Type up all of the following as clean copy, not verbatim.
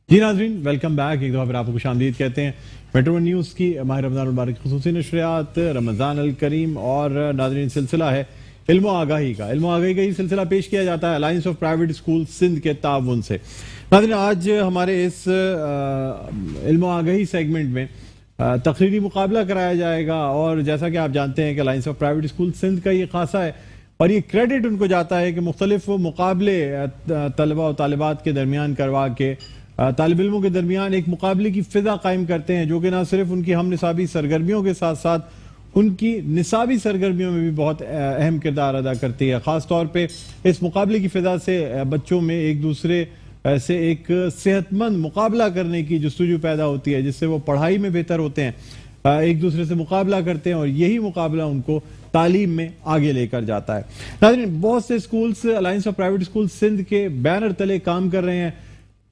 जी नाज़रीन, welcome back. एक दफ़ा फिर आपको खुशामदीद कहते हैं मेट्रो न्यूज़ की माह रमज़ान मुबारक खुसूसी नशरियात रमज़ान अल करीम। और नाज़रीन, सिलसिला है इल्म आगाही का। इल्म आगाही का ये सिलसिला पेश किया जाता है alliance of private school Sindh के ताउन से। नाज़रीन, आज हमारे इस इल्म आगाही सेगमेंट में तकरीरी मुकाबला कराया जाएगा। और जैसा कि आप जानते हैं कि alliance of private school Sindh का ये खासा है और ये क्रेडिट उनको जाता है कि मुख्तलिफ मुकाबले तलबा और तालिबात के दरमियान करवा के तालिब इल्मों के दरमियान एक मुकाबले की फ़िज़ा कायम करते हैं, जो कि ना सिर्फ उनकी हम निसाबी सरगर्मियों के साथ साथ उनकी निसाबी सरगर्मियों में भी बहुत अहम किरदार अदा करती है। ख़ास तौर पे इस मुकाबले की फ़िज़ा से बच्चों में एक दूसरे से एक सेहतमंद मुकाबला करने की जस्तुजू पैदा होती है, जिससे वो पढ़ाई में बेहतर होते हैं, एक दूसरे से मुकाबला करते हैं और यही मुकाबला उनको तालीम में आगे लेकर जाता है। नाज़रीन, बहुत से schools alliance of private school Sindh के बैनर तले काम कर रहे हैं।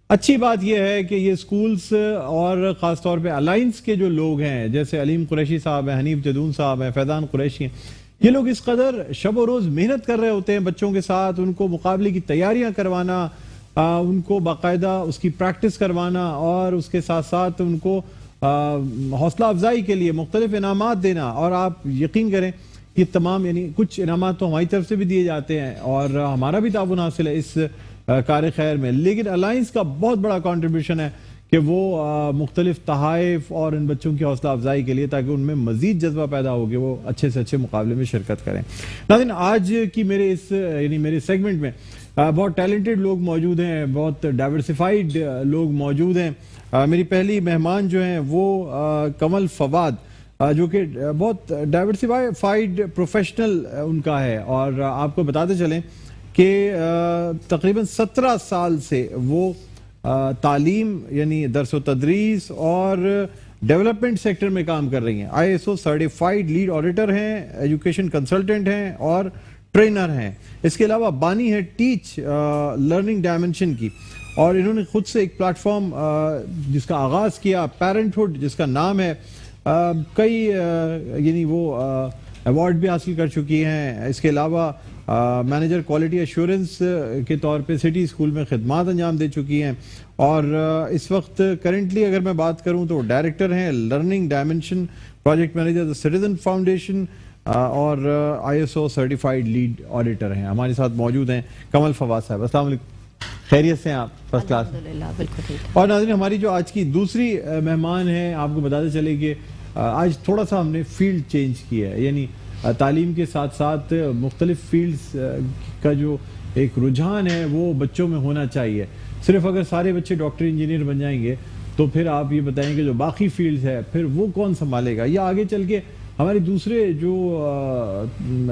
अच्छी बात यह है कि ये स्कूल्स और ख़ास तौर पे अलायंस के जो लोग हैं, जैसे अलीम कुरैशी साहब हैं, हनीफ जदून साहब हैं, फैज़ान कुरैशी हैं, ये लोग इस कदर शब और रोज़ मेहनत कर रहे होते हैं बच्चों के साथ, उनको मुकाबले की तैयारियां करवाना, उनको बाकायदा उसकी प्रैक्टिस करवाना और उसके साथ साथ उनको हौसला अफजाई के लिए मुख्तलिफ इनामात देना। और आप यकीन करें, ये तमाम यानी कुछ इनामात तो हमारी तरफ से भी दिए जाते हैं और हमारा भी ताउन हासिल है इस कार खैर में, लेकिन अलायंस का बहुत बड़ा कंट्रीब्यूशन है कि वो मुख्तलिफ तहाइफ और इन बच्चों की हौसला अफजाई के लिए, ताकि उनमें मजीद जज्बा पैदा हो कि वो अच्छे से अच्छे मुकाबले में शिरकत करें। नाज़रीन, आज की मेरे इस यानी मेरे सेगमेंट में बहुत टैलेंटेड लोग मौजूद हैं, बहुत डाइवर्सिफाइड लोग मौजूद हैं। मेरी पहली मेहमान जो हैं वो कमल फवाद, जो कि बहुत डाइवर्सिफाइड प्रोफेशनल उनका है। और आपको बताते चलें कि तकरीबन 17 साल से वो तालीम यानी दरस व तदरीस और डेवलपमेंट सेक्टर में काम कर रही हैं। ISO सर्टिफाइड लीड ऑडिटर हैं, एजुकेशन कंसल्टेंट हैं और ट्रेनर हैं। इसके अलावा बानी है टीच लर्निंग डायमेंशन की, और इन्होंने खुद से एक प्लेटफॉर्म जिसका आगाज़ किया पेरेंटहुड, जिसका नाम है, कई यानी वो अवार्ड भी हासिल कर चुकी हैं। इसके अलावा मैनेजर क्वालिटी एश्योरेंस के तौर पे सिटी स्कूल में खिदमात अंजाम दे चुकी हैं। और इस वक्त करेंटली अगर मैं बात करूं तो डायरेक्टर हैं learning dimension, project manager the citizen foundation और ISO सर्टिफाइड लीड ऑडिटर हैं। हमारे साथ मौजूद हैं कमल फवाद साहब। अस्सलाम वालेकुम, खैरियत से हैं आप? फर्स्ट क्लास, बिल्कुल ठीक। और नाज़रीन, हमारी जो आज की दूसरी मेहमान है, आपको बताते चले कि आज थोड़ा सा हमने फील्ड चेंज किया है, यानी तालीम के साथ साथ मुख्तलिफ फील्ड्स का जो एक रुझान है वो बच्चों में होना चाहिए। सिर्फ अगर सारे बच्चे डॉक्टर इंजीनियर बन जाएंगे तो फिर आप ये बताएंगे जो बाकी फील्ड्स है फिर वो कौन संभालेगा, या आगे चल के हमारे दूसरे जो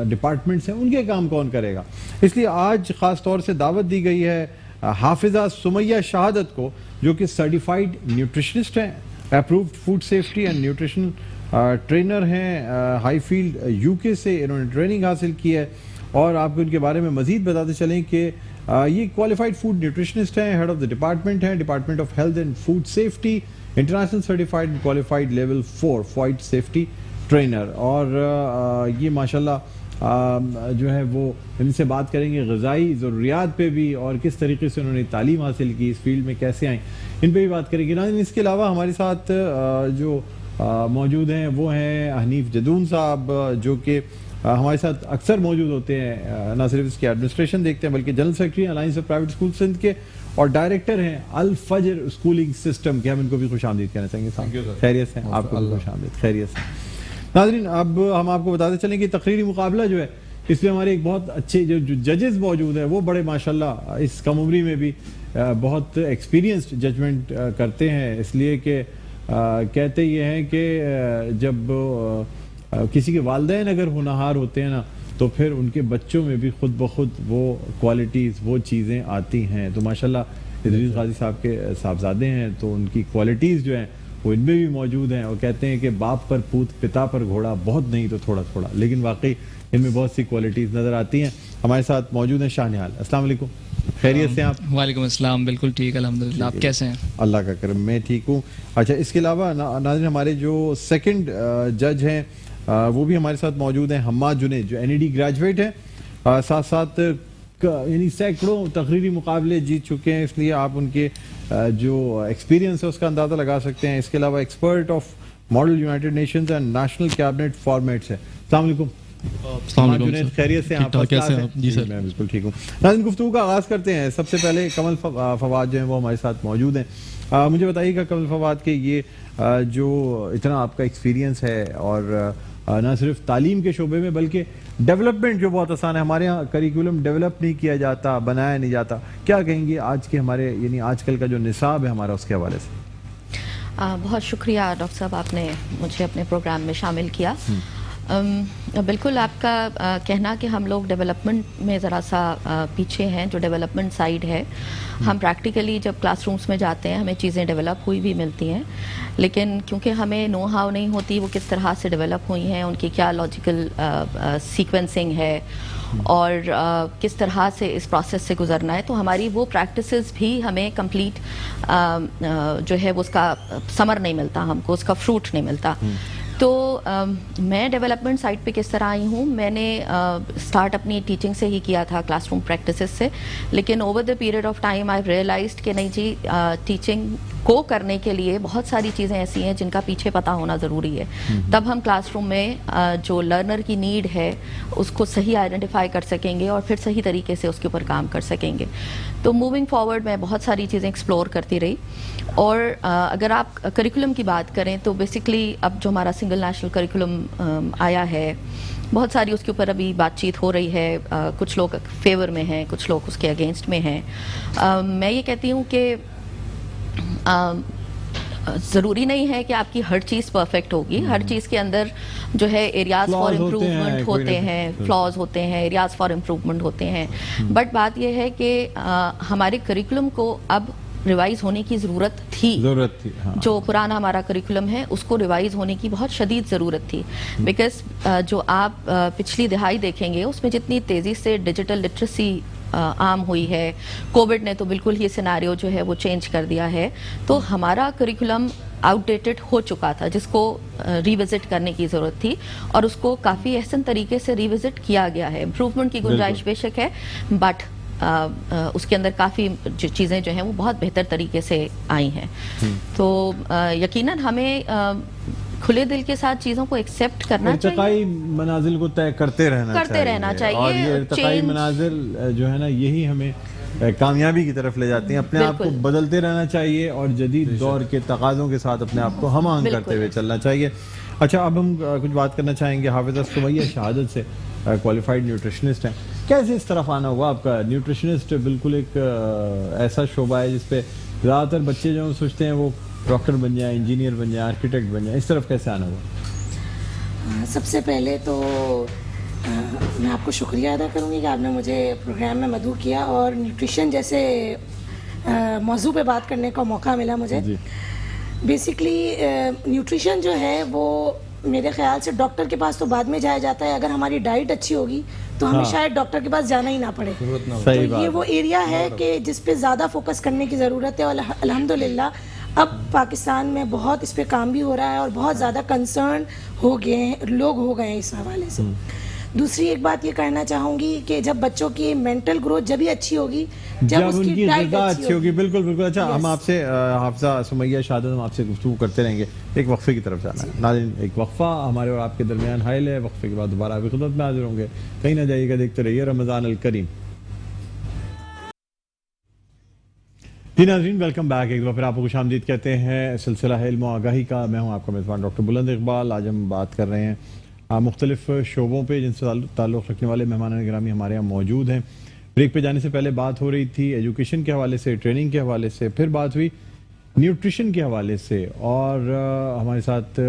डिपार्टमेंट्स हैं उनके काम कौन करेगा। इसलिए आज ख़ास तौर से दावत दी गई है हाफिज़ा सुमैया शहादत को, जो कि सर्टिफाइड न्यूट्रिशनिस्ट हैं, approved food safety and nutrition trainer हैं, हाई फील्ड UK से इन्होंने ट्रेनिंग हासिल की है। और आपको इनके बारे में मजीद बताते चलें कि ये क्वालिफाइड फूड न्यूट्रिशनिस्ट हैं, हेड ऑफ द डिपार्टमेंट हैं, department of health and food safety, international certified and qualified level 4 food safety trainer. और ये माशाल्लाह जो है वो इनसे बात करेंगे ग़िज़ाई ज़रूरियात पे भी, और किस तरीके से उन्होंने तालीम हासिल की, इस फील्ड में कैसे आए, इन पे भी बात करेंगे ना। इसके अलावा हमारे साथ जो मौजूद हैं वो हैं हनीफ जदून साहब, जो कि हमारे साथ अक्सर मौजूद होते हैं, ना सिर्फ इसकी एडमिनिस्ट्रेशन देखते हैं बल्कि general secretary alliance of private school Sindh के, और डायरेक्टर हैं अल फजर स्कूलिंग सिस्टम के। हम इनको भी खुशामदीद कहना चाहेंगे। खैरियत से? आपको खुशामदीद, खैरियत से। नाज़रीन, अब हम आपको बताते चलें कि तकरीरी मुकाबला जो है इसमें हमारे एक बहुत अच्छे जो जजेस मौजूद हैं वो बड़े माशाल्लाह इस कम उम्री में भी बहुत एक्सपीरियंस्ड जजमेंट करते हैं। इसलिए कि कहते ये हैं कि जब किसी के वालिदैन अगर होनहार होते हैं ना, तो फिर उनके बच्चों में भी खुद ब खुद वो क्वालिटीज़ वो चीज़ें आती हैं। तो माशाल्लाह इदरीस गाजी साहब के साहबजादे हैं, तो उनकी क्वालिटीज़ जो हैं वो इनमें भी मौजूद हैं। और कहते हैं कि बाप पर पूत पिता पर घोड़ा, बहुत नहीं तो थोड़ा थोड़ा, लेकिन वाकई इनमें बहुत सी क्वालिटीज़ नज़र आती हैं। हमारे साथ मौजूद हैं शाहनिहाल। अस्सलाम वालेकुम, खैरियत से आप? वालेकुम अस्सलाम, बिल्कुल ठीक अल्हम्दुलिल्लाह। आप कैसे हैं? अल्लाह का करम, मैं ठीक हूँ। अच्छा, इसके अलावा नाज़रीन, हमारे जो सेकंड जज हैं वो भी हमारे साथ मौजूद हैं, हम्माद जुनैद, जो NED ग्रेजुएट हैं, साथ साथ यानी सैकड़ों तकरीरी मुकाबले जीत चुके हैं, इसलिए आप उनके जो एक्सपीरियंस है उसका अंदाज़ा लगा सकते हैं। इसके अलावा expert of model United Nations and national cabinet formats है। अस्सलाम वालेकुम। जुनैद, खैरियत से? कैसे हैं आप? जी सर, मैं बिल्कुल ठीक हूँ। नाज़रीन, गुफ्तगू का आगाज़ करते हैं। सबसे पहले कमल फवाद जो हैं वो हमारे साथ मौजूद हैं। मुझे बताइएगा कमल फवाद के ये जो इतना आपका एक्सपीरियंस है और ना सिर्फ तालीम के शोबे में बल्कि डेवलपमेंट जो बहुत आसान है, हमारे यहाँ करिकुलम डेवलप नहीं किया जाता, बनाया नहीं जाता, क्या कहेंगे आज के हमारे यानी आजकल का जो निसाब है हमारा उसके हवाले से? बहुत शुक्रिया डॉक्टर साहब, आपने मुझे अपने प्रोग्राम में शामिल किया। बिल्कुल आपका कहना कि हम लोग डेवलपमेंट में ज़रा सा पीछे हैं, जो डेवलपमेंट साइड है। हम प्रैक्टिकली जब क्लासरूम्स में जाते हैं हमें चीज़ें डेवलप हुई भी मिलती हैं, लेकिन क्योंकि हमें नो हाउ नहीं होती वो किस तरह से डेवलप हुई हैं, उनकी क्या लॉजिकल सीक्वेंसिंग है और किस तरह से इस प्रोसेस से गुजरना है, तो हमारी वो प्रैक्टिसेस भी हमें कंप्लीट जो है वो उसका समर नहीं मिलता, हमको उसका फ्रूट नहीं मिलता। तो मैं डेवलपमेंट साइड पे किस तरह आई हूँ, मैंने स्टार्ट अपनी टीचिंग से ही किया था, क्लासरूम प्रैक्टिसेस से, लेकिन over the period of time I realized कि नहीं जी, टीचिंग को करने के लिए बहुत सारी चीज़ें ऐसी हैं जिनका पीछे पता होना ज़रूरी है। तब हम क्लासरूम में जो लर्नर की नीड है उसको सही आइडेंटिफाई कर सकेंगे और फिर सही तरीके से उसके ऊपर काम कर सकेंगे। तो मूविंग फॉरवर्ड मैं बहुत सारी चीज़ें एक्सप्लोर करती रही और अगर आप करिकुलम की बात करें तो बेसिकली अब जो हमारा सिंगल नेशनल करिकुलम आया है, बहुत सारी उसके ऊपर अभी बातचीत हो रही है। कुछ लोग फेवर में हैं, कुछ लोग उसके अगेंस्ट में हैं। मैं ये कहती हूँ कि ज़रूरी नहीं है कि आपकी हर चीज़ परफेक्ट होगी। हर चीज़ के अंदर जो है एरियाज फॉर इम्प्रूवमेंट होते हैं, फ्लॉज होते हैं, एरियाज फॉर इम्प्रूवमेंट होते हैं। बट बात यह है कि हमारे करिकुलम को अब रिवाइज होने की ज़रूरत थी। हाँ। जो पुराना हमारा करिकुलम है उसको रिवाइज होने की बहुत शदीद ज़रूरत थी, बिकॉज जो आप पिछली दिहाई देखेंगे उसमें जितनी तेज़ी से डिजिटल लिटरेसी आम हुई है, कोविड ने तो बिल्कुल ही सिनेरियो जो है वो चेंज कर दिया है। तो हमारा करिकुलम आउटडेटेड हो चुका था, जिसको रिविजिट करने की ज़रूरत थी और उसको काफ़ी अहसन तरीके से रिविजिट किया गया है। इम्प्रूवमेंट की गुंजाइश बेशक है, बट उसके अंदर काफ़ी चीज़ें जो हैं वो बहुत बेहतर तरीके से आई हैं। तो यकीनन हमें खुले दिल के साथ चीज़ों को एक्सेप्ट करना चाहिए, इर्तिकाई मनाजिल को तय करते रहना चाहिए और ये इर्तिकाई मनाजिल जो है ना यही हमें कामयाबी की तरफ ले जाती हैं। अपने आप को बदलते रहना चाहिए और जदीद दौर के तकाज़ों के साथ अपने आप को हम आहंग करते हुए चलना चाहिए। अच्छा, अब हम कुछ बात करना चाहेंगे हाफिज़ा सुमैया शहादत से, क्वालिफाइड न्यूट्रिशनिस्ट हैं। कैसे इस तरफ आना हुआ आपका? न्यूट्रिशनिस्ट बिल्कुल एक ऐसा शोबा है जिसपे ज़्यादातर बच्चे जो सोचते हैं वो डॉक्टर बन जाए, इंजीनियर बन जाए, आर्किटेक्ट बन जाए, इस तरफ कैसे आना हुआ? सबसे पहले तो मैं आपको शुक्रिया अदा करूँगी कि आपने मुझे प्रोग्राम में मदऊ किया और न्यूट्रिशन जैसे मौजू पे बात करने का मौका मिला मुझे। बेसिकली न्यूट्रिशन जो है वो मेरे ख्याल से डॉक्टर के पास तो बाद में जाया जाता है। अगर हमारी डाइट अच्छी होगी तो हमें शायद डॉक्टर के पास जाना ही ना पड़े। तो ये वो एरिया है कि जिस पे ज़्यादा फोकस करने की ज़रूरत है और अल्हम्दुलिल्लाह अब पाकिस्तान में बहुत इस पे काम भी हो रहा है और बहुत ज़्यादा कंसर्न हो गए हैं, लोग हो गए हैं इस हवाले से। दूसरी एक बात ये कहना चाहूँगी कि जब बच्चों की मेंटल ग्रोथ जब भी अच्छी होगी, जब उसकी डाइट अच्छी होगी। बिल्कुल बिल्कुल। अच्छा, हम आपसे हाफिज़ा सुमैया शहादत हम आपसे गुफ्तगू करते रहेंगे। एक वक्फे की तरफ जाना है नाज़रीन, एक वक्फा हमारे और आपके दरमियान हाइल है। वक्फे के बाद दोबारा आपकी खिदमत में हाजिर होंगे, कहीं ना जाइएगा, देखते रहिए रमज़ान अल करीम। जी नाज़रीन, वेलकम बैक। एक बार फिर आपको खुशामदीद कहते हैं। सिलसिला है इल्म आगाही का, मैं हूँ आपका मेज़बान डॉक्टर बुलंद इकबाल। आज हम बात कर रहे हैं मुख्तलिफ शोबों पे जिनसे ताल्लुक़ रखने वाले मेहमान गिरामी हमारे यहाँ मौजूद हैं। ब्रेक पे जाने से पहले बात हो रही थी एजुकेशन के हवाले से, ट्रेनिंग के हवाले से, फिर बात हुई न्यूट्रिशन के हवाले से और हमारे साथ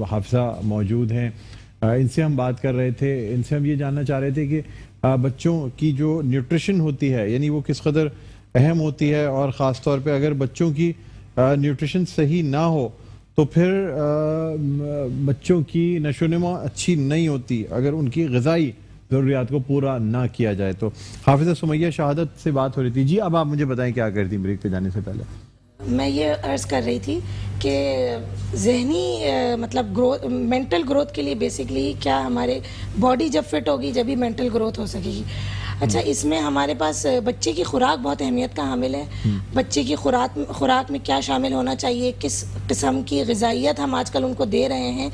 हाफिज़ा मौजूद हैं। इनसे हम बात कर रहे थे, इनसे हम ये जानना चाह रहे थे कि बच्चों की जो न्यूट्रिशन होती है यानी वो किस कदर अहम होती है और ख़ास तौर पे अगर बच्चों की न्यूट्रिशन सही ना हो तो फिर बच्चों की नशोनुमा अच्छी नहीं होती अगर उनकी ग़िज़ाई ज़रूरियात को पूरा ना किया जाए। तो हाफिज़ा सुमैया शहादत से बात हो रही थी। जी, अब आप मुझे बताएं क्या करती ब्रेक पे जाने से पहले। मैं ये अर्ज़ कर रही थी कि ज़हनी मतलब ग्रोथ, मेंटल ग्रोथ के लिए बेसिकली क्या हमारे बॉडी जब फिट होगी जब भी मेंटल ग्रोथ हो सकेगी। اچھا اس میں ہمارے پاس بچے کی خوراک بہت اہمیت کا حامل ہے. بچے کی خوراک میں کیا شامل ہونا چاہیے, کس قسم کی غذائیت ہم آج کل ان کو دے رہے ہیں.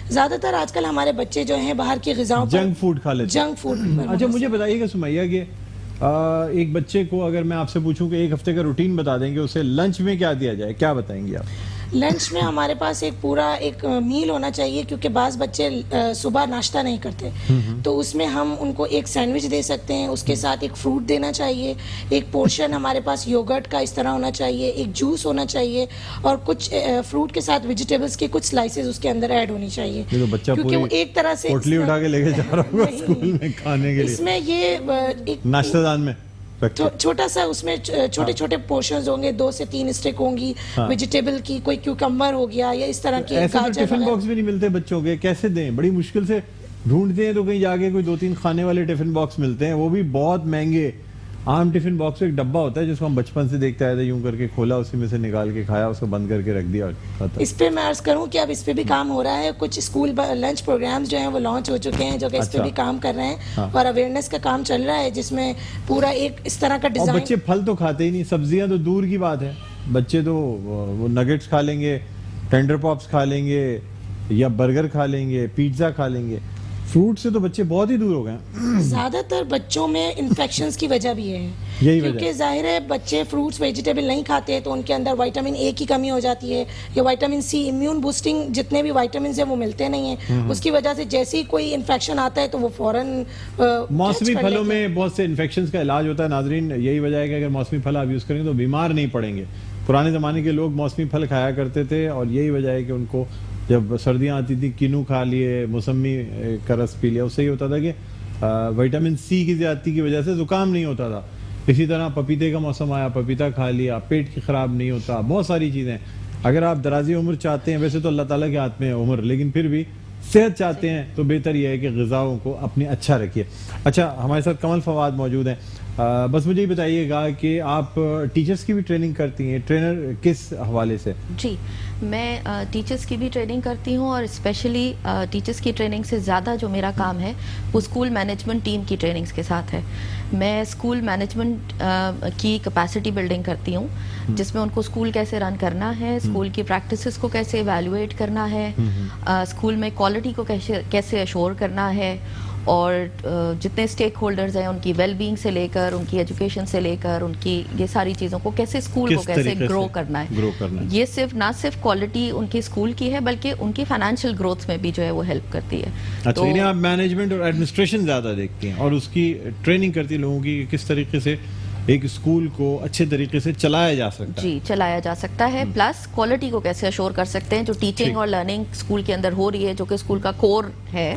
زیادہ تر آج کل ہمارے بچے جو ہیں باہر کی غذاؤں پر جنک فوڈ کھا لیتے ہیں. Junk food. اچھا مجھے بتائیے گا سمیہ کہ ایک بچے کو اگر میں آپ سے پوچھوں کہ ایک ہفتے کا روٹین بتا دیں گے, اسے لنچ میں کیا دیا جائے, کیا بتائیں گے آپ؟ لنچ میں ہمارے پاس ایک پورا ایک میل ہونا چاہیے, کیونکہ بعض بچے صبح ناشتہ نہیں کرتے, تو اس میں ہم ان کو ایک سینڈوچ دے سکتے ہیں, اس کے ساتھ ایک فروٹ دینا چاہیے, ایک پورشن ہمارے پاس یوگرٹ کا اس طرح ہونا چاہیے, ایک جوس ہونا چاہیے, اور کچھ فروٹ کے ساتھ ویجیٹیبلز کے کچھ سلائسز اس کے اندر ایڈ ہونی چاہیے, کیونکہ وہ ایک طرح سے پوٹلی اٹھا کے لے کے جا رہا ہوگا اسکول میں کھانے کے لیے. اس میں یہ ایک ناشتہ دان میں چھوٹا سا اس میں چھوٹے چھوٹے پورشنز ہوں گے, 2 سے 3 اسٹک ہوں گی ویجیٹیبل کی, کوئی کیوکمبر ہو گیا یا اس طرح کی. ایسے تو ٹفن باکس بھی نہیں ملتے بچوں کے, کیسے دیں؟ بڑی مشکل سے ڈھونڈتے ہیں تو کہیں جا کے کوئی 2-3 کھانے والے ٹفن باکس ملتے ہیں, وہ بھی بہت مہنگے. عام ٹفن باکس ایک ڈبہ ہوتا ہے جس کو ہم بچپن سے دیکھتے آئے تھے, یوں کر کے کھولا, اسی میں سے نکال کے کھایا, اس کو بند کر کے رکھ دیا. اس پہ میں عرض کروں کہ اب اس پہ بھی کام ہو رہا ہے, کچھ اسکول لنچ پروگرامز جو ہیں وہ لانچ ہو چکے ہیں جو کہ اس پہ بھی کام کر رہے ہیں, اور اویئرنیس کا کام چل رہا ہے جس میں پورا ایک اس طرح کا ڈیزائن. بچے پھل تو کھاتے ہی نہیں, سبزیاں تو دور کی بات ہے. بچے تو وہ نگیٹس کھا لیں گے, ٹینڈر پاپس کھا لیں گے, یا برگر کھا لیں گے, پیزا کھا لیں گے. فروٹ سے تو بچے بہت ہی دور ہو گئے ہیں. زیادہ تر بچوں میں انفیکشنز کی وجہ بھی ہے, کیونکہ ظاہر ہے بچے فروٹس ویجیٹیبل نہیں کھاتے تو ان کے اندر وائٹامن اے کی کمی ہو جاتی ہے, یا وائٹامن سی, امیون بوسٹنگ جتنے بھی وائٹامنز ہیں وہ ملتے نہیں ہیں. اس کی وجہ سے جیسے ہی کوئی انفیکشن آتا ہے تو وہ فوراً. موسمی پھلوں میں بہت سے انفیکشنز کا علاج ہوتا ہے ناظرین, یہی وجہ ہے کہ اگر موسمی پھل آپ یوز کریں تو بیمار نہیں پڑیں گے. پرانے زمانے کے لوگ موسمی پھل کھایا کرتے تھے, اور یہی وجہ ہے کہ ان کو جب سردیاں آتی تھی کینو کھا لیے, موسمی کا رس پی لیا, اس سے یہ ہوتا تھا کہ وٹامن سی کی زیادتی کی وجہ سے زکام نہیں ہوتا تھا. اسی طرح پپیتے کا موسم آیا, پپیتا کھا لیا, پیٹ کی خراب نہیں ہوتا. بہت ساری چیزیں. اگر آپ درازی عمر چاہتے ہیں, ویسے تو اللہ تعالیٰ کے ہاتھ میں ہے عمر, لیکن پھر بھی صحت چاہتے ہیں تو بہتر یہ ہے کہ غذاؤں کو اپنے اچھا رکھیے. اچھا ہمارے ساتھ کمل فواد موجود ہیں. بس مجھے یہ بتائیے گا کہ آپ ٹیچرز کی بھی ٹریننگ کرتی ہیں, ٹرینر کس حوالے سے؟ جی میں ٹیچرز کی بھی ٹریننگ کرتی ہوں, اور اسپیشلی ٹیچرز کی ٹریننگ سے زیادہ جو میرا کام ہے وہ اسکول مینجمنٹ ٹیم کی ٹریننگز کے ساتھ ہے. میں اسکول مینجمنٹ کی کیپیسٹی بلڈنگ کرتی ہوں, جس میں ان کو اسکول کیسے رن کرنا ہے, اسکول کی پریکٹسز کو کیسے ایویلویٹ کرنا ہے, اسکول میں کوالٹی کو کیسے ایشور کرنا ہے, اور جتنے اسٹیک ہولڈرز ہیں ان کی ویل بینگ سے لے کر, ان کی ایجوکیشن سے لے کر, ان کی یہ ساری چیزوں کو کیسے اسکول کو کیسے گرو کرنا ہے. یہ صرف نہ صرف کوالٹی ان کی اسکول کی ہے بلکہ ان کی فائنینشیل گروتھ میں بھی جو ہے وہ ہیلپ کرتی ہے. اچھا یعنی آپ مینجمنٹ اور ایڈمنسٹریشن زیادہ دیکھتی ہیں, اور اس کی ٹریننگ کرتی ہیں لوگوں کی کس طریقے سے ایک اسکول کو اچھے طریقے سے چلایا جا سکتا ہے. جی چلایا جا سکتا ہے, پلس کوالٹی کو کیسے ایشور کر سکتے ہیں. جو ٹیچنگ اور لرننگ اسکول کے اندر ہو رہی ہے, جو کہ اسکول کا کور ہے,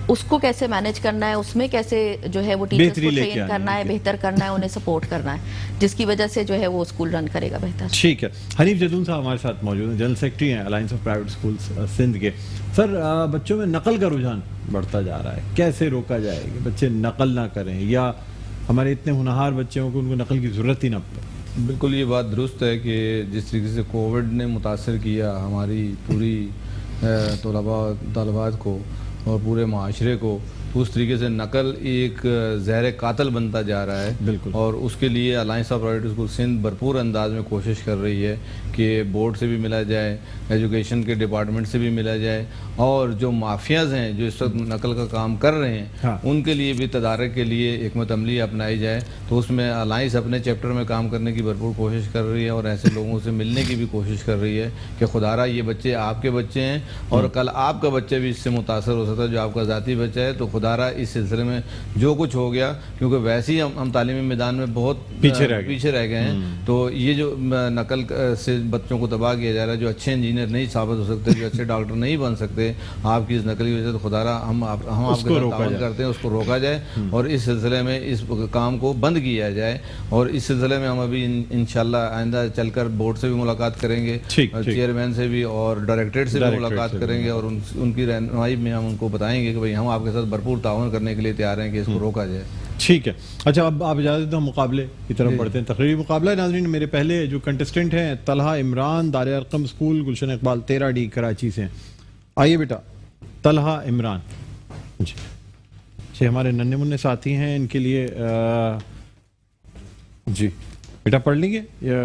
اس کو کیسے مینیج کرنا ہے, اس میں کیسے جو ہے وہ ٹیچرز کو ٹرین کرنا ہے, بہتر کرنا ہے, انہیں سپورٹ کرنا ہے, جس کی وجہ سے جو ہے وہ اسکول رن کرے گا بہتر. ٹھیک ہے. حنیف جدون صاحب ہمارے ساتھ موجود ہیں, جنرل سیکرٹری ہیں alliance of private schools Sindh کے. سر بچوں میں نقل کا رجحان بڑھتا جا رہا ہے, کیسے روکا جائے کہ بچے نقل نہ کریں, یا ہمارے اتنے ہونہار بچے ہوں کہ ان کو نقل کی ضرورت ہی نہ پڑے؟ بالکل یہ بات درست ہے کہ جس طریقے سے کووڈ نے متاثر کیا ہماری پوری طالبات کو اور پورے معاشرے کو, تو اس طریقے سے نقل ایک زہر قاتل بنتا جا رہا ہے. بالکل. اور اس کے لیے alliance of private school Sindh بھرپور انداز میں کوشش کر رہی ہے کہ بورڈ سے بھی ملا جائے, ایجوکیشن کے ڈپارٹمنٹ سے بھی ملا جائے, اور جو مافیاز ہیں جو اس وقت نقل کا کام کر رہے ہیں ان کے لیے بھی تدارک کے لیے حکمت عملی اپنائی جائے. تو اس میں الائنس اپنے چیپٹر میں کام کرنے کی بھرپور کوشش کر رہی ہے, اور ایسے لوگوں سے ملنے کی بھی کوشش کر رہی ہے کہ خدارا یہ بچے آپ کے بچے ہیں, اور کل آپ کا بچہ بھی اس سے متاثر ہو سکتا ہے جو آپ کا ذاتی بچہ ہے. تو خدارا اس سلسلے میں جو کچھ ہو گیا, کیونکہ ویسے ہی ہم تعلیمی میدان میں بہت پیچھے رہ گئے ہیں, تو یہ جو نقل سے بچوں کو تباہ کیا جا رہا ہے, جو اچھے انجینئر نہیں ثابت ہو سکتے, جو اچھے ڈاکٹر نہیں بن سکتے آپ کی اس نقل کی وجہ سے, خدارا ہم آپ کے ساتھ تعاون کرتے ہیں, اس کو روکا جائے اور اس سلسلے میں اس کام کو بند کیا جائے. اور اس سلسلے میں ہم ابھی انشاءاللہ آئندہ چل کر بورڈ سے بھی ملاقات کریں گے, چیئرمین سے بھی اور ڈائریکٹریٹ سے بھی ملاقات کریں گے, اور ان کی رہنمائی میں ہم ان کو بتائیں گے کہ بھائی ہم آپ کے ساتھ بھرپور تعاون کرنے کے لیے تیار ہیں کہ اس کو روکا جائے. ٹھیک ہے. اچھا اب آپ اجازت دیں مقابلے کی طرف بڑھتے ہیں. تقریری مقابلہ ناظرین, میرے پہلے جو کنٹسٹنٹ ہیں طلحہ عمران, دار ارقم اسکول گلشن اقبال 13D کراچی سے. آئیے بیٹا طلحہ عمران. جی یہ ہمارے ننھے منھے ساتھی ہیں, ان کے لیے جی بیٹا پڑھ لیں گے, یا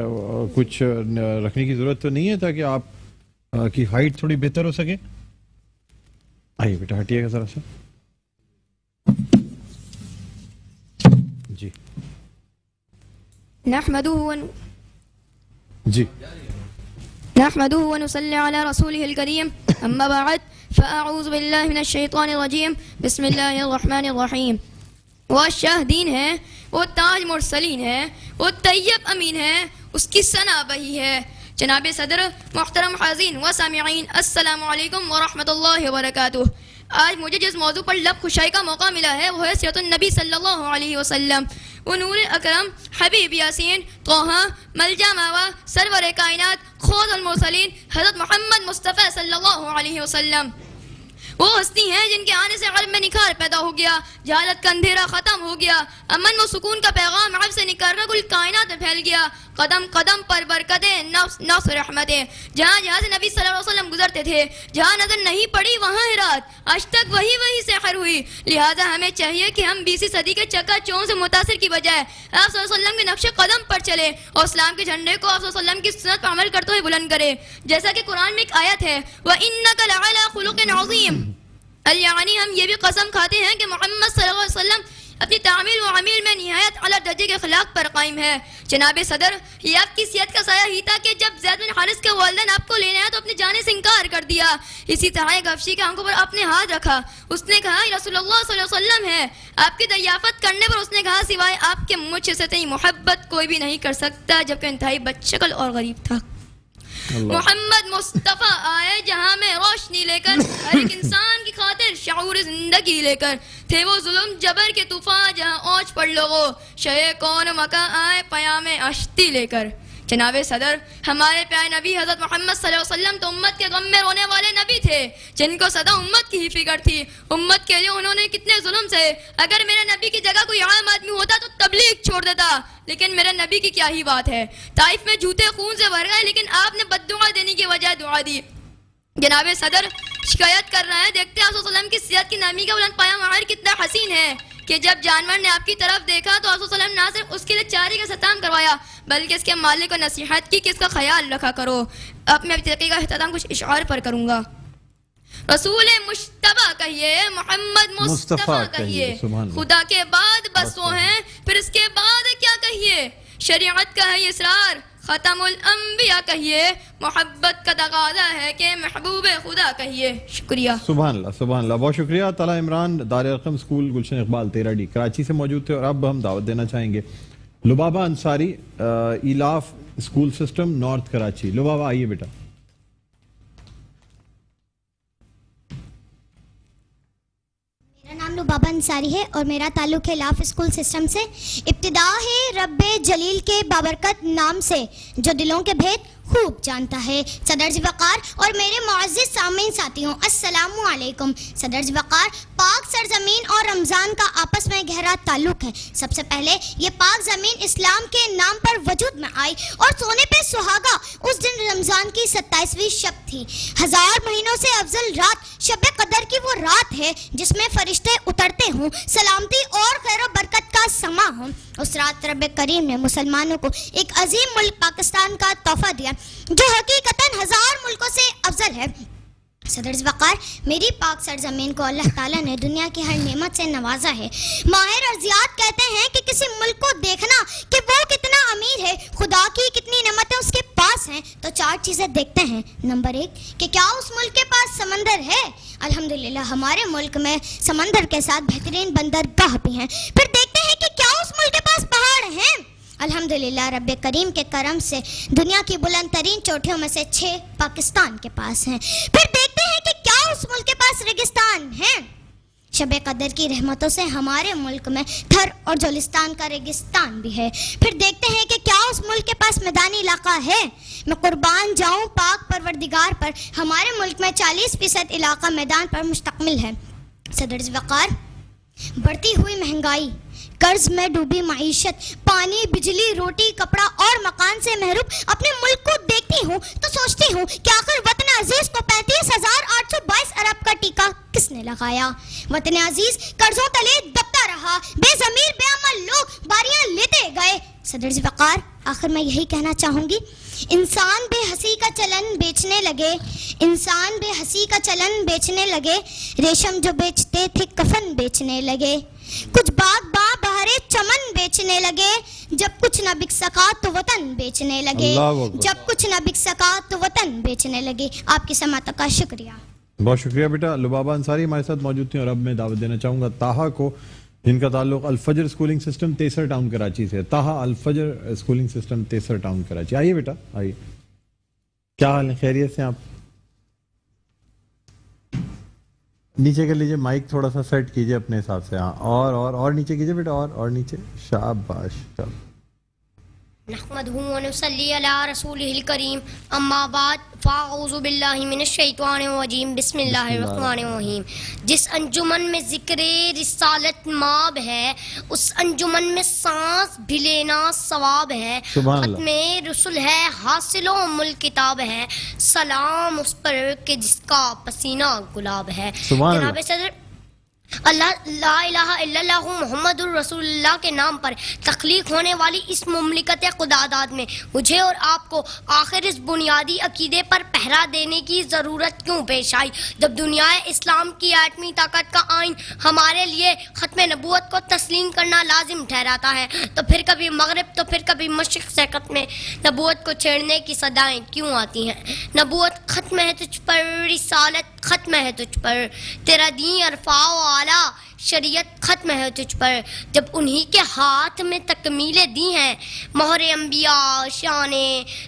کچھ رکھنے کی ضرورت تو نہیں ہے تاکہ آپ کی ہائٹ تھوڑی بہتر ہو سکے؟ آئیے بیٹا ہٹیے گا ذرا سا. جی جی نحمده ونصلي على رسوله الكريم أما بعد فأعوذ بالله من الشيطان الرجيم بسم الله الرحمن الرحيم. وہ شاہدین ہے, وہ تاج مرسلین ہے, وہ طیب امین ہے, اس کی ثنا بہی ہے. جناب صدر, محترم حاضرین و سامعین, السلام علیکم ورحمۃ اللہ وبرکاتہ. آج مجھے جس موضوع پر لب خشائی کا موقع ملا ہے وہ ہے سیرت النبی صلی اللہ علیہ وسلم. وہ نور اکرم حبیب یاسین طہ ملجا ماوا سرور کائنات خود المرسلین حضرت محمد مصطفیٰ صلی اللہ علیہ وسلم وہ ہستی ہیں جن کے آنے سے قلب میں نکھار پیدا ہو گیا, جہالت کا اندھیرا ختم ہو گیا, امن و سکون کا پیغام عرب سے نکل کر کل کائنات میں پھیل گیا. قدم قدم پر برکتیں, نفس رحمتیں, جہاں جہاں سے نبی صلی اللہ علیہ وسلم گزرتے تھے, جہاں نظر نہیں پڑی وہاں ہے رات, آج تک وہی سحر ہوئی. لہٰذا ہمیں چاہیے کہ ہم 20ویں صدی کے چکا چوند سے متاثر کی بجائے آپ صلی اللہ علیہ وسلم کے نقش قدم پر چلے اور اسلام کے جھنڈے کو آپ صلی اللہ علیہ وسلم کی سنت پر عمل کرتے ہوئے بلند کرے. جیسا کہ قرآن میں ایک آیت ہے, وَإِنَّكَ لَعَلَىٰ خُلُقٍ عَظِيمٍ, یعنی ہم یہ بھی قسم کھاتے ہیں کہ محمد صلی اللہ علیہ وسلم اپنی تعمیل و عمیل میں نہایت اعلیٰ درجے کے اخلاق پر قائم ہے. جناب صدر, یہ آپ کی صحت کا سایہ ہی تھا کہ جب زید بن حارث کے والدین آپ کو لینے آئے تو اپنی جانے سے انکار کر دیا. اسی طرح گفشی کے آنکھوں پر آپ نے ہاتھ رکھا, اس نے کہا رسول اللہ صلی اللہ علیہ وسلم ہے. آپ کی دریافت کرنے پر اس نے کہا سوائے آپ کے مجھ سے تئی محبت کوئی بھی نہیں کر سکتا, جبکہ انتہائی بدشکل اور غریب تھا. محمد مصطفیٰ آئے جہاں میں روشنی لے کر, ہر ایک انسان کی خاطر شعور زندگی لے کر. تھے وہ ظلم جبر کے طوفان جہاں اوج پڑ لوگو, شے کون مکہ آئے پیام اشتی لے کر. جناب صدر, ہمارے پیارے نبی حضرت محمد صلی اللہ علیہ وسلم تو امت کے غم میں رونے والے نبی تھے جن کو سدا امت کی ہی فکر تھی. امت کے لیے انہوں نے کتنے ظلم سہے. اگر میرے نبی کی جگہ کوئی عام آدمی ہوتا تو تبلیغ چھوڑ دیتا, لیکن میرے نبی کی کیا ہی بات ہے. طائف میں جوتے خون سے بھر گئے, لیکن آپ نے بد دعا دینے کی وجہ دعا دی. جناب صدر, شکایت کر رہے ہیں, دیکھتے ہیں آپ صلی اللہ علیہ وسلم کی صحت کی نرمی کا بلند پایا مہار کتنا حسین ہے کہ جب جانور نے آپ کی طرف دیکھا تو آپ صلی اللہ علیہ وسلم نہ صرف اس کے لیے چارے کا ستام کروایا بلکہ اس کے مالک کو نصیحت کی کہ اس کا خیال رکھا کرو. اب میں طریقے کا اختتام کچھ اشعار پر کروں گا. رسول مشتبہ کہیے, محمد مصطفیٰ کہیے, خدا کے بعد بس وہ ہیں, پھر اس کے بعد کیا کہیے. شریعت کا ہے اسرار, ختم الانبیاء کہیے, محبت کا تقاضا ہے کہ محبوب خدا کہیے. شکریہ. سبحان اللہ سبحان اللہ, بہت شکریہ. طلحہ عمران, دار ارقم اسکول, گلشن اقبال 13D کراچی سے موجود تھے. اور اب ہم دعوت دینا چاہیں گے Lubaba Ansari, Elaf school system north Karachi. Lubaba آئیے بیٹا. میرا نام لبابہ انصاری ہے اور میرا تعلق ہے لاف اسکول سسٹم سے. ابتدا ہے رب جلیل کے بابرکت نام سے جو دلوں کے بھید خوب جانتا ہے. صدر وقار اور میرے معزز سامعین ساتھیوں, السلام علیکم. صدر وقار, پاک سرزمین اور رمضان کا آپس میں گہرا تعلق ہے. سب سے پہلے یہ پاک زمین اسلام کے نام پر وجود میں آئی اور سونے پہ سہاگا اس دن رمضان کی 27ویں شب تھی. 1000 مہینوں سے افضل رات شب قدر کی وہ رات ہے جس میں فرشتے اترتے ہوں, سلامتی اور خیر و برکت کا سما ہو. اس رات رب کریم نے مسلمانوں کو ایک عظیم ملک پاکستان کا تحفہ دیا جو حقیقتاً 1000 ملکوں سے افضل ہے. صدر وقار, میری پاک سرزمین کو اللہ تعالیٰ نے دنیا کی ہر نعمت سے نوازا ہے. ماہر ارضیات کہتے ہیں کہ کسی ملک کو دیکھنا کہ وہ کتنا امیر ہے, خدا کی کتنی نعمتیں اس کے پاس ہیں, تو 4 چیزیں دیکھتے ہیں. نمبر 1 کہ کیا اس ملک کے پاس سمندر ہے. الحمدللہ ہمارے ملک میں سمندر کے ساتھ بہترین بندرگاہ بھی ہیں. پھر دیکھتے ہیں کہ کیا اس ملک کے پاس پہاڑ ہیں. الحمدللہ رب کریم کے کرم سے دنیا کی بلند ترین چوٹیوں میں سے 6 پاکستان کے پاس ہیں. پھر دیکھتے ہیں کہ کیا اس ملک کے پاس ریگستان ہیں. شب قدر کی رحمتوں سے ہمارے ملک میں تھر اور جولستان کا ریگستان بھی ہے. پھر دیکھتے ہیں کہ کیا اس ملک کے پاس میدانی علاقہ ہے. میں قربان جاؤں پاک پروردگار پر, ہمارے ملک میں 40% علاقہ میدان پر مشتمل ہے. صدر وقار, بڑھتی ہوئی مہنگائی, कर्ज में डूबी माईशत, पानी, बिजली, रोटी, कपड़ा और मकान से महरूम अपने मुल्क को देखती हूँ तो सोचती हूँ कि आखिर वतन अजीज को 35,822 अरब का टीका किसने लगाया। वतन अजीज कर्जों तले दबता रहा, बेजमीर बेअमल लोग बारियां लेते गए। सदर ज़िफ़ार, आखिर मैं यही कहना चाहूँगी, इंसान बेहसी का चलन बेचने लगे, इंसान बेहसी का चलन बेचने लगे, रेशम जो बेचते थे कफन बेचने लगे, कुछ बाग बहारे चमन बेचने लगे, जब कुछ न बिक सका तो वतन बेचने लगे, जब कुछ न बिक सका तो वतन बेचने लगे। आपकी समात का शुक्रिया। बहुत शुक्रिया बेटा। लुबाबा अंसारी हमारे साथ मौजूद थी और अब मैं दावत देना चाहूँगा ताहा को, जिनका ताल्लुक अल-फजर स्कूलिंग सिस्टम तेसर टाउन कराची से। ताहा, अल-फजर स्कूलिंग सिस्टम तेसर टाउन कराची। आइए बेटा, आइए। क्या हाल है, खैरियत से आप? नीचे कर लीजिए, माइक थोड़ा सा सेट कीजिए अपने हिसाब से। हाँ, और नीचे कीजिए बेटा, और नीचे। शाबाश, शाबाश। नहमदुहु व नुसल्ली अला रसूलिहिल करीम, अम्मा बाद, फ़अऊज़ु बिल्लाहि मिनश शैतानिर रजीम, बिस्मिल्लाहिर रहमानिर रहीम। जिस अंजुमन में ज़िक्र रिसालत माब है, उस अंजुमन में सांस भी लेना सवाब है। खत्मे रसूल है, हासिलो मुल किताब है, सलाम उस पर के जिसका पसीना गुलाब है। जनाब सदर, अल्लाह ला इलाहा इल्लल्लाह मुहम्मदुर रसूलुल्लाह के नाम पर तख्लीक होने वाली इस मुमलिकत खुदादाद में मुझे और आपको आखिर इस बुनियादी अकीदे पर पहरा देने की ज़रूरत क्यों पेश आई, जब दुनिया इस्लाम की एटमी ताकत का आइन हमारे लिए ख़त्म नबूवत को तस्लीम करना लाजिम ठहराता है, तो फिर कभी मगरिब तो फिर कभी मशरिक़ से ख़त्म नबूवत को छेड़ने की सदाएं क्यों आती हैं। नबूवत ख़त्म है तुझ पर, रिसालत ख़त्म है तुझ पर, तेरा दीन अरफ़ाओ आला शरीयत ख़त्म है तुझ पर, जब उन्हीं के हाथ में तकमीलें दी हैं मोहर अंबिया शान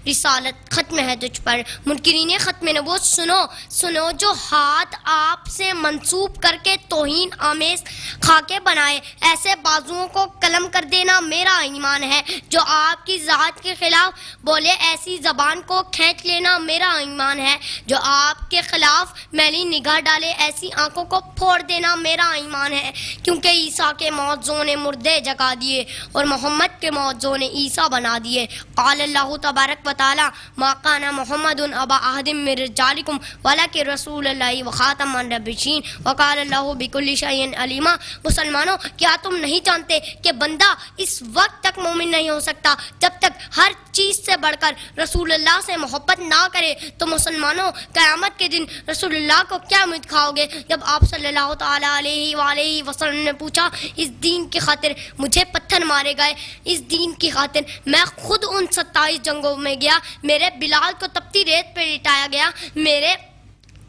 रिसालत ख़त्म है तुझ पर। मुनकिरीन ख़त्म नबूवत सुनो सुनो, जो हाथ आप से मंसूब करके तौहीन आमेज़ खाके बनाए, ऐसे बाजुओं को कलम कर देना मेरा ईमान है। जो आपकी ज़ात के ख़िलाफ़ बोले, ऐसी ज़बान को खींच लेना मेरा ईमान है। जो आपके ख़िलाफ़ मैली निगाह डाले, ऐसी आंखों को फोड़ देना मेरा ईमान है। क्योंकि ईसा के मौजों ने मुर्दे जगा दिए और मोहम्मद के मौजों ने ईसा बना दिए। क़ाल अल्लाहु तबारक व तआला, मा काना मुहम्मदुन अबा अहदिम मिन रिजालिकुम वलाकिन रसूलुल्लाहि व खातमुन नबिय्यीन व कान अल्लाहु बिकुल्लि शैइन अलीमा। मुसलमानों, क्या तुम नहीं जानते कि बंदा इस वक्त तक मोमिन नहीं हो सकता जब तक हर चीज़ से बढ़कर रसूलुल्लाह से मोहब्बत ना करे। तो मुसलमानों, क़यामत के दिन रसूलुल्लाह को क्या उम्मीद खाओगे? जब आप सल्लल्लाहु तआला अलैहि वसल्लम ने पूछा, इस दीन की खातिर मुझे पत्थर मारे गए, इस दीन की खातिर मैं खुद उन 27 जंगों में गया, मेरे बिलाल को तपती रेत पे लिटाया गया, मेरे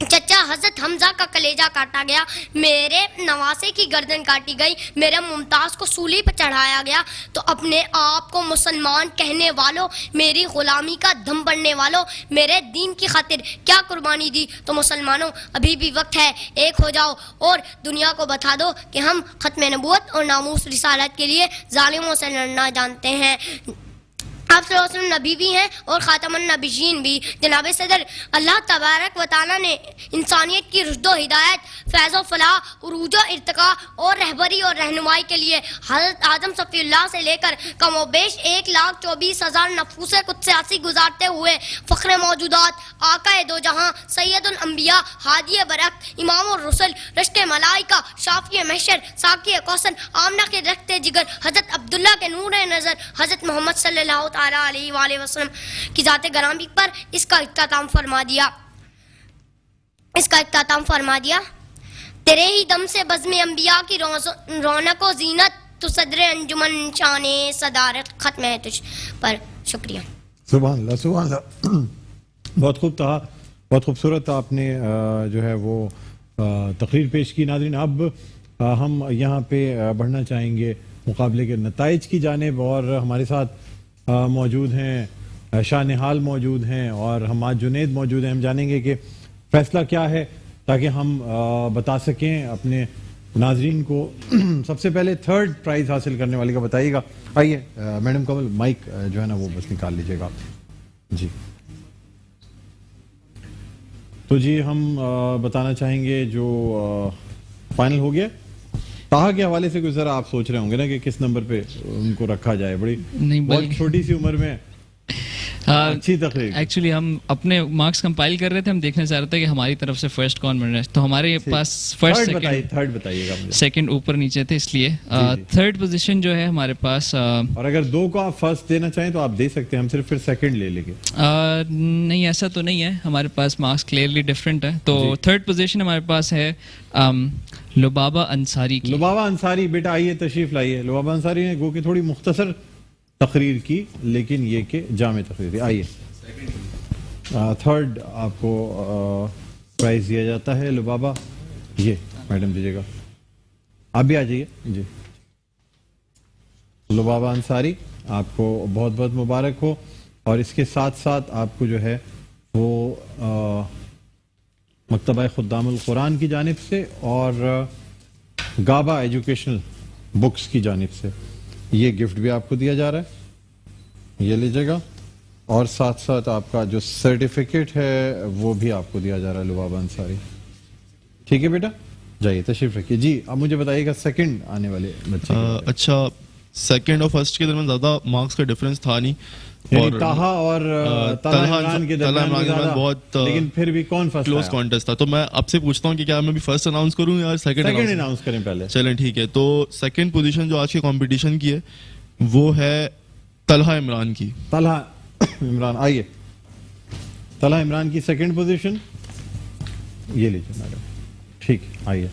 चचा हजरत हमजा का कलेजा काटा गया, मेरे नवासे की गर्दन काटी गई, मेरे मुमताज़ को सूली पर चढ़ाया गया। तो अपने आप को मुसलमान कहने वालों, मेरी ग़ुलामी का दम बढ़ने वालों, मेरे दीन की खातिर क्या कुर्बानी दी। तो मुसलमानों, अभी भी वक्त है, एक हो जाओ और दुनिया को बता दो कि हम ख़त्म नबूवत और नामूस रिसालत के लिए ज़ालिमों से लड़ना जानते हैं। आप सल्लल्लाहु अलैहि वसल्लम नबी भी हैं और ख़ातमुन नबिय्यीन भी। जनाब सदर, अल्लाह तबारक व तआला ने इंसानियत की रुश्द व हिदायत, फैज़ व फलाह, उरूज व इर्तिका और रहबरी और रहनुमाई के लिए हज़रत आदम सफ़ीउल्लाह से लेकर कमोबेश 1,24,000 नफूसे कुदसियासी गुजारते हुए फ़ख्र मौजूदात, आक़ाए दो जहाँ, सैयदुल अंबिया, हादी बरक़्त, इमाम रुसुल, रश्ते मलाइका, शाफ़ी महशर, साक़ी कौसर, आमना के रखते जिगर, हज़रत अब्दुल्ला के नूर नज़र, हज़रत मोहम्मद सल्लल्लाहु अलैहि वसल्लम की ज़ात ग्रामी पर इसका इख्तिताम फरमा दिया। तेरे ही दम से बज़्म अंबिया की रौनक व ज़ीनत, तो सदर अंजुमन शाने सदारत ख़त्म है तुझ पर। शुक्रिया। सुभान अल्लाह, सुभान अल्लाह। बहुत खूब था, बहुत खूबसूरत आपने जो है वो तकरीर पेश की। नाज़रीन, अब हम यहाँ पे बढ़ना चाहेंगे मुकाबले के नताइज की जानिब, और हमारे साथ मौजूद हैं शाह निहाल मौजूद हैं और हमाद जुनैद मौजूद हैं। हम जानेंगे कि फ़ैसला क्या है ताकि हम बता सकें अपने नाजरीन को। सबसे पहले थर्ड प्राइज़ हासिल करने वाले का बताइएगा। आइए मैडम कमल, माइक जो है ना वो बस निकाल लीजिएगा आप जी। तो जी हम बताना चाहेंगे जो फाइनल हो गया ताहा के हवाले से कोई ज़रा आप सोच रहे होंगे ना कि किस नंबर पे उनको रखा जाए, बड़ी नहीं, बहुत छोटी सी उम्र में अच्छी तकरीर। एक्चुअली हम अपने मार्क्स कंपाइल कर रहे थे, हम देखना चाह रहे थे कि हमारी तरफ से फर्स्ट कौन बन रहा है, तो हमारे पास फर्स्ट थर्ड बताइएगा मुझे। सेकंड ऊपर नीचे थे, इसलिए थर्ड पोजीशन जो है हमारे पास और अगर दो को आप फर्स्ट देना चाहें तो आप दे सकते हैं, हम सिर्फ फिर सेकंड ले लेंगे। नहीं, ऐसा तो नहीं है, हमारे पास मार्क्स क्लियरली डिफरेंट है। तो थर्ड पोजीशन हमारे पास है लुबाबा अंसारी की। लुबाबा अंसारी, बेटा आइए तशरीफ लाइए। लुबाबा अंसारी ने गो कि थोड़ी मुख्तसर तकरीर की, लेकिन ये कि जामे तकरीर। आइए, थर्ड आपको प्राइज दिया जाता है। लुबाबा, ये मैडम दीजिएगा, आप भी आ जाइए जी। लुबाबा अंसारी, आपको बहुत बहुत मुबारक हो। और इसके साथ साथ आपको जो है वो मकतबा खुद्दामुल कुरान की जानिब से और गाबा एजुकेशनल बुक्स की जानिब से ये गिफ्ट भी आपको दिया जा रहा है, ये लीजिएगा। और साथ साथ आपका जो सर्टिफिकेट है वो भी आपको दिया जा रहा है लुबाबा अंसारी। ठीक है बेटा, जाइए तशरीफ रखिए जी। अब मुझे बताइएगा सेकंड आने वाले बच्चे अच्छा, सेकंड और फर्स्ट के दरमियान ज़्यादा मार्क्स का डिफरेंस था नहीं, और ताहा और तलहा इमरान के दरमियान बहुत लेकिन फिर भी कौन फर्स्ट क्लोज कॉन्टेस्ट था। तो मैं आपसे पूछता हूँ कि क्या मैं भी फर्स्ट अनाउंस करूँ या सेकंड अनाउंस करें पहले? चलें ठीक है। तो सेकंड पोजीशन जो आज के कंपटीशन की है वो है तलहा इमरान की। तलहा इमरान, आइए। तलहा इमरान की सेकंड पोजीशन, ये लीजिए मैडम। ठीक है, आइए।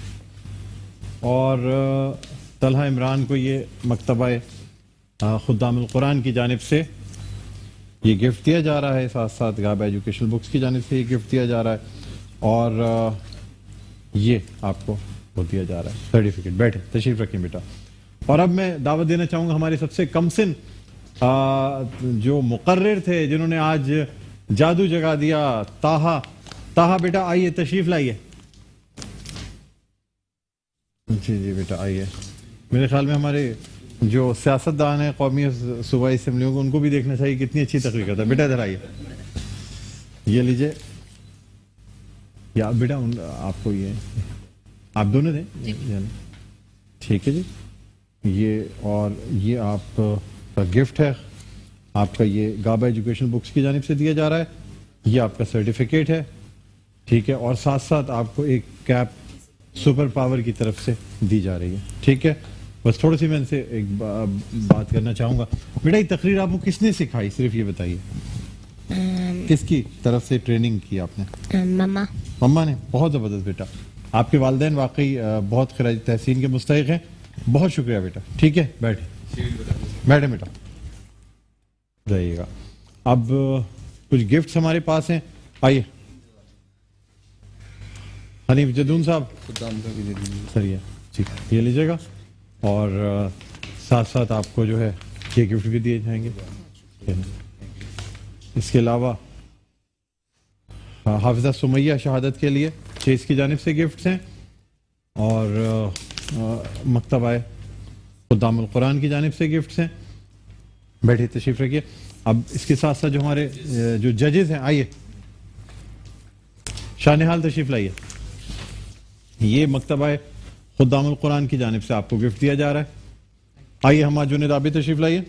और तलहा इमरान को ये मकतबा खुद्दामुल कुरान की जानिब से ये गिफ्ट दिया जा रहा है, साथ साथ गाबा एजुकेशनल बुक्स की जानिब से ये गिफ्ट दिया जा रहा है, और ये आपको वो दिया जा रहा है सर्टिफिकेट। बैठे, तशरीफ रखें बेटा। और अब मैं दावत देना चाहूँगा हमारे सबसे कमसिन जो मुकर्रिर थे, जिन्होंने आज जादू जगा दिया, ताहा। ताहा बेटा आइए, तशरीफ लाइए। जी जी बेटा आइए। मेरे ख्याल में हमारे जो सियासतदान है कौमी सूबाई असम्बलियों को, उनको भी देखना चाहिए कितनी अच्छी तकरीर करता है। बेटा इधर आइए, ये लीजिए। या बेटा आपको ये, आप दोनों दें। ठीक है जी, ये और ये आपका गिफ्ट है, आपका ये गाबा एजुकेशन बुक्स की जानिब से दिया जा रहा है, ये आपका सर्टिफिकेट है। ठीक है, और साथ साथ आपको एक कैप सुपर पावर की तरफ से दी जा रही है। ठीक है, बस थोड़ी सी मैं इनसे एक बात करना चाहूँगा। बेटा ये तकरीर आपको किसने सिखाई, सिर्फ ये बताइए, किसकी तरफ से ट्रेनिंग की आपने? मम्मा। मम्मा ने? बहुत ज़बरदस्त बेटा, आपके वालिदैन वाकई बहुत खराज तहसीन के मुस्तहिक हैं। बहुत शुक्रिया बेटा। ठीक है, बैठे बैठे बेटा, जाइएगा। अब कुछ गिफ्ट्स हमारे पास हैं, आइए। हनीफ जदून साहब, सर ये लीजिएगा। और साथ साथ आपको जो है ये गिफ्ट भी दिए जाएंगे। इसके अलावा हाफिजा सुमैया शहादत के लिए चेस की जानिब से गिफ्ट्स हैं, और मकतबा खुद्दामुल कुरान की जानिब से गिफ्ट्स हैं। बैठिए, तशरीफ रखिए। अब इसके साथ साथ जो हमारे जो जजेस हैं, आइए। शाहनिहाल तशरीफ लाइए। ये मकतबा खुद्दामुल कुरान की जानिब से आपको गिफ्ट दिया जा रहा है। आइए हम आज जुनेद आबी तशरीफ लाइए,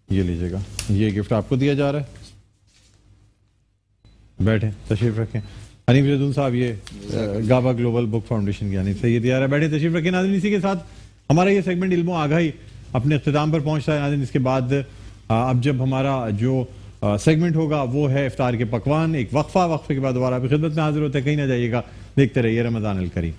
ये लीजिएगा, ये गिफ्ट आपको दिया जा रहा है। बैठे, तशरीफ रखें। हनीफ जदून साहब, ये गाबा ग्लोबल बुक फाउंडेशन की जानिब से ये दिया रहा है। बैठे, तशरीफ रखें। नाज़रीन, इसी के साथ हमारा ये सेगमेंट इल्म व आगाही अपने इख्तिताम पर पहुंचता है। नाज़रीन, इसके बाद अब जब हमारा जो सेगमेंट होगा वो है इफ्तार के पकवान। एक वक्फे के बाद दोबारा आपकी खिदमत में हाजिर होते हैं। कहीं ना जाइएगा, देखते रहिए रमज़ान अल करीम।